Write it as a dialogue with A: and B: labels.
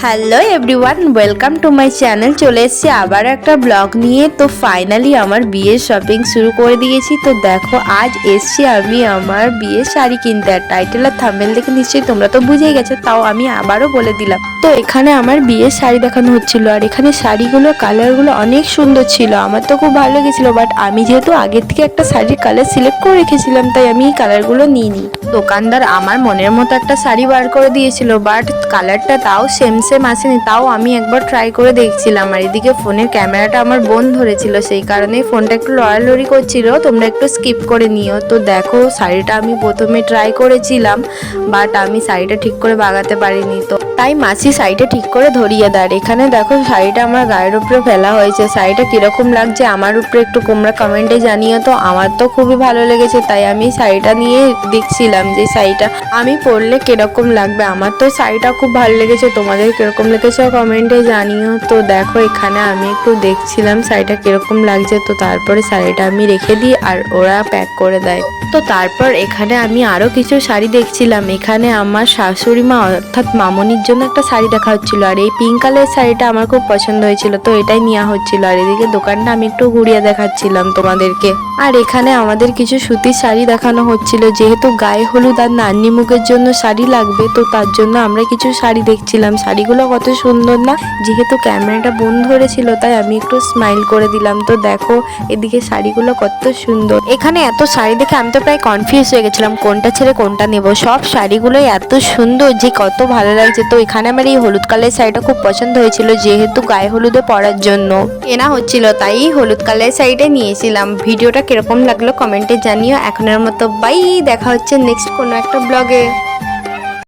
A: Hello everyone, welcome to my channel. চলে এসেছি আবার একটা ব্লগ নিয়ে। তো ফাইনালি আমার বিয়ের শপিং শুরু করে দিয়েছি। তো দেখো আজ এসছি আমি আমার বিয়ের শাড়ি কিনতে। আর টাইটেল আর থাম্বনেল দেখে নিশ্চয়ই তোমরা তো বুঝেই গেছো, তাও আমি আবারও বলে দিলাম। তো এখানে আমার বিয়ের শাড়ি দেখানো হচ্ছিল, আর এখানে শাড়িগুলো কালারগুলো অনেক সুন্দর ছিল। আমার তো খুব ভালো লেগেছিল, বাট আমি যেহেতু আগের থেকে একটা শাড়ির কালার সিলেক্ট করে রেখেছিলাম, তাই আমি এই কালারগুলো নিইনি। দোকানদার আমার মনের মতো একটা শাড়ি বার করে দিয়েছিল, বাট কালারটা তাও সেম আসেনি। তাও আমি একবার ট্রাই করে দেখছিলাম। আর এদিকে ফোনের ক্যামেরাটা আমার বোন ধরেছিল, সেই কারণে ফোনটা একটু লড়ালড়ি করছিল। তোমরা একটু স্কিপ করে নিও। তো দেখো শাড়িটা আমি প্রথমে ট্রাই করেছিলাম, বাট আমি শাড়িটা ঠিক করে বাগাতে পারিনি। তো তাই মাসি শাড়িটা ঠিক করে ধরিয়ে দেয়। এখানে দেখো শাড়িটা আমার গায়ের উপরে ফেলা হয়েছে। শাড়িটা কিরকম লাগছে আমার উপরে একটু তোমরা কমেন্টে জানিও। তো আমার তো খুবই ভালো লেগেছে, তাই আমি শাড়িটা নিয়ে দেখছিলাম যে শাড়িটা আমি পরলে কিরকম লাগবে। আমার তো শাড়িটা খুব ভালো লেগেছে, তোমাদের কিরকম লেগেছে কমেন্টে জানিও। তো দেখো এখানে আমি একটু দেখছিলাম শাড়িটা কিরকম লাগছে। তো তারপরে শাড়িটা আমি রেখে দিই আর ওরা প্যাক করে দেয়। তো তারপর এখানে আমি আরো কিছু শাড়ি দেখছিলাম। এখানে আমার শাশুড়ি মা অর্থাৎ মামনির জন্য একটা শাড়ি দেখা হচ্ছিল, আর এই পিঙ্ক কালারের শাড়িটা আমার খুব পছন্দ হয়েছিল, তো এটাই নেওয়া হচ্ছিল। আর এদিকে দোকানটা আমি একটু ঘুরিয়ে দেখাচ্ছিলাম তোমাদেরকে। আর এখানে আমাদের কিছু সুতির শাড়ি দেখানো হচ্ছিল, যেহেতু গায়ে হলুদ আর নান্নি মুখের জন্য শাড়ি লাগবে, তো তার জন্য আমরা কিছু শাড়ি দেখছিলাম। শাড়িগুলো কত সুন্দর না, যেহেতু ক্যামেরাটা বন্ধ ধরেছিল তাই আমি একটু স্মাইল করে দিলাম। তো দেখো এদিকে শাড়িগুলো কত সুন্দর। এখানে এত শাড়ি দেখে আমি তো প্রায় কনফিউজ হয়ে গেছিলাম কোনটা ছেড়ে কোনটা নেব। সব শাড়িগুলোই এত সুন্দর যে কত ভালো লাগছে। তো এখানে আমার এই হলুদ কালারের শাড়িটা খুব পছন্দ হয়েছিল, যেহেতু গায়ে হলুদে পরার জন্য কেনা হচ্ছিল, তাই হলুদ কালারের শাড়িটা নিয়েছিলাম। ভিডিওটা কিরকম লাগলো কমেন্টে জানিও। এখনের মতো বাই, দেখা হচ্ছে নেক্সট কোনো একটা ব্লগে।